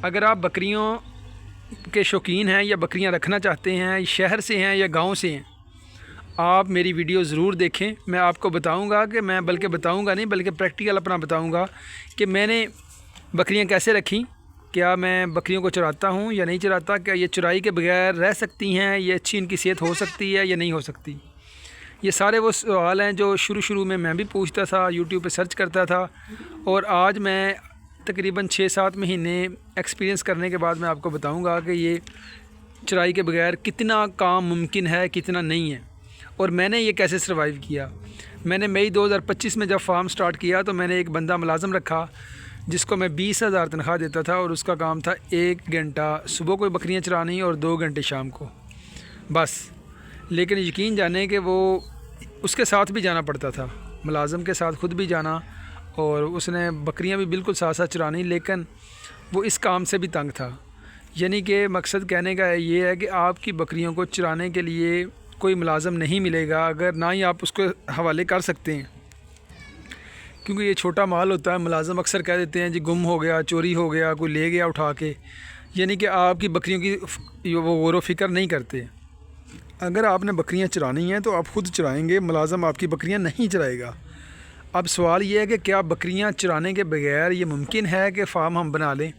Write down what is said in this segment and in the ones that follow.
اگر آپ بکریوں کے شوقین ہیں یا بکریاں رکھنا چاہتے ہیں، شہر سے ہیں یا گاؤں سے ہیں، آپ میری ویڈیو ضرور دیکھیں۔ میں آپ کو بتاؤں گا کہ بتاؤں گا نہیں بلکہ پریکٹیکل اپنا بتاؤں گا کہ میں نے بکریاں کیسے رکھیں، کیا میں بکریوں کو چراتا ہوں یا نہیں چراتا، کیا یہ چرائی کے بغیر رہ سکتی ہیں، یہ اچھی ان کی صحت ہو سکتی ہے یا نہیں ہو سکتی۔ یہ سارے وہ سوال ہیں جو شروع میں بھی پوچھتا تھا، یوٹیوب پہ سرچ کرتا تھا، اور آج میں تقریباً 6-7 مہینے ایکسپیرینس کرنے کے بعد میں آپ کو بتاؤں گا کہ یہ چرائی کے بغیر کتنا کام ممکن ہے، کتنا نہیں ہے، اور میں نے یہ کیسے سروائیو کیا۔ میں نے مئی 2025 میں جب فارم سٹارٹ کیا تو میں نے ایک بندہ ملازم رکھا جس کو میں 20,000 تنخواہ دیتا تھا، اور اس کا کام تھا 1 گھنٹہ صبح کو بکریاں چرانی اور 2 گھنٹے شام کو بس۔ لیکن یقین جانیں کہ وہ اس کے ساتھ بھی جانا پڑتا تھا، ملازم کے ساتھ خود بھی جانا، اور اس نے بکریاں بھی بالکل ساتھ ساتھ چرانی، لیکن وہ اس کام سے بھی تنگ تھا۔ یعنی کہ مقصد کہنے کا یہ ہے کہ آپ کی بکریوں کو چرانے کے لیے کوئی ملازم نہیں ملے گا، اگر نہ ہی آپ اس کو حوالے کر سکتے ہیں، کیونکہ یہ چھوٹا مال ہوتا ہے۔ ملازم اکثر کہہ دیتے ہیں جی گم ہو گیا، چوری ہو گیا، کوئی لے گیا اٹھا کے، یعنی کہ آپ کی بکریوں کی وہ غور و فکر نہیں کرتے۔ اگر آپ نے بکریاں چرانی ہیں تو آپ خود چرائیں گے، ملازم آپ کی بکریاں نہیں چرائے گا۔ اب سوال یہ ہے کہ کیا بکریاں چرانے کے بغیر یہ ممکن ہے کہ فارم ہم بنا لیں؟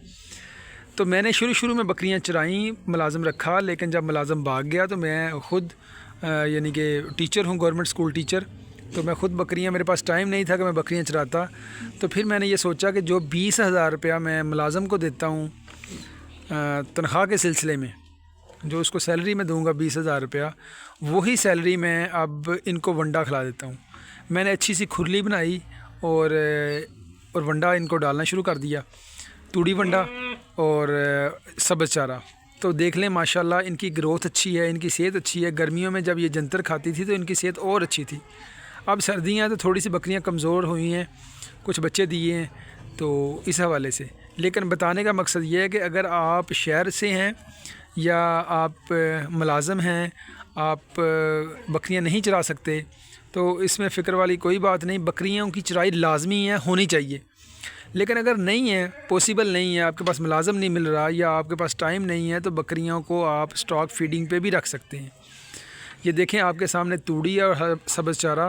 تو میں نے شروع میں بکریاں چرائیں، ملازم رکھا، لیکن جب ملازم بھاگ گیا تو میں خود یعنی کہ ٹیچر ہوں، گورنمنٹ اسکول ٹیچر، تو میں خود بکریاں، میرے پاس ٹائم نہیں تھا کہ میں بکریاں چراتا۔ تو پھر میں نے یہ سوچا کہ جو 20,000 روپیہ میں ملازم کو دیتا ہوں تنخواہ کے سلسلے میں، جو اس کو سیلری میں دوں گا 20,000 روپیہ، وہی سیلری میں اب ان کو ونڈا کھلا دیتا ہوں۔ میں نے اچھی سی کھرلی بنائی اور ونڈا ان کو ڈالنا شروع کر دیا، توڑی ونڈا اور سبز چارہ۔ تو دیکھ لیں ماشاءاللہ ان کی گروتھ اچھی ہے، ان کی صحت اچھی ہے۔ گرمیوں میں جب یہ جنتر کھاتی تھی تو ان کی صحت اور اچھی تھی۔ اب سردیاں تو تھوڑی سی بکریاں کمزور ہوئی ہیں، کچھ بچے دیے ہیں تو اس حوالے سے۔ لیکن بتانے کا مقصد یہ ہے کہ اگر آپ شہر سے ہیں یا آپ ملازم ہیں، آپ بکریاں نہیں چرا سکتے، تو اس میں فکر والی کوئی بات نہیں، بکریوں کی چرائی لازمی ہے، ہونی چاہیے۔ لیکن اگر نہیں ہے، پاسبل نہیں ہے، آپ کے پاس ملازم نہیں مل رہا یا آپ کے پاس ٹائم نہیں ہے، تو بکریوں کو آپ سٹاک فیڈنگ پہ بھی رکھ سکتے ہیں۔ یہ دیکھیں آپ کے سامنے توڑی اور سبز چارہ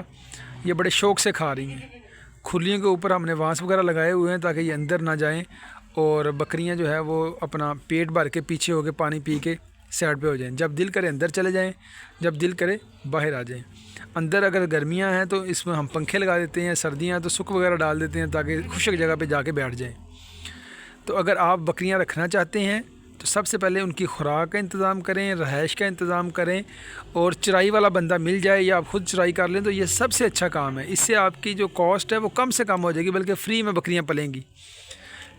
یہ بڑے شوق سے کھا رہی ہیں۔ کھرلیوں کے اوپر ہم نے وانس وغیرہ لگائے ہوئے ہیں تاکہ یہ اندر نہ جائیں، اور بکریاں جو ہے وہ اپنا پیٹ بھر کے پیچھے ہو کے پانی پی کے سائڈ پہ ہو جائیں، جب دل کرے اندر چلے جائیں، جب دل کرے باہر آ جائیں۔ اندر اگر گرمیاں ہیں تو اس میں ہم پنکھے لگا دیتے ہیں، سردیاں تو سک وغیرہ ڈال دیتے ہیں تاکہ خشک جگہ پہ جا کے بیٹھ جائیں۔ تو اگر آپ بکریاں رکھنا چاہتے ہیں تو سب سے پہلے ان کی خوراک کا انتظام کریں، رہائش کا انتظام کریں، اور چرائی والا بندہ مل جائے یا آپ خود چرائی کر لیں تو یہ سب سے اچھا کام ہے۔ اس سے آپ کی جو کاسٹ ہے وہ کم سے کم ہو جائے گی، بلکہ فری میں بکریاں پلیں گی۔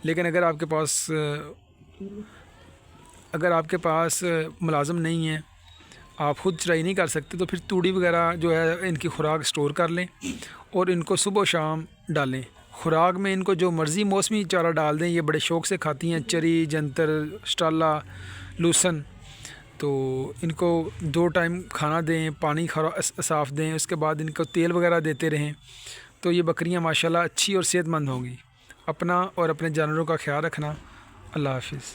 لیکن اگر آپ کے پاس ملازم نہیں ہے، آپ خود چرائی نہیں کر سکتے، تو پھر توڑی وغیرہ جو ہے ان کی خوراک سٹور کر لیں اور ان کو صبح و شام ڈالیں۔ خوراک میں ان کو جو مرضی موسمی چارہ ڈال دیں، یہ بڑے شوق سے کھاتی ہیں، چری، جنتر، شٹالا، لوسن۔ تو ان کو 2 ٹائم کھانا دیں، پانی صاف دیں، اس کے بعد ان کو تیل وغیرہ دیتے رہیں، تو یہ بکریاں ماشاءاللہ اچھی اور صحت مند ہوں گی۔ اپنا اور اپنے جانوروں کا خیال رکھنا۔ اللہ حافظ۔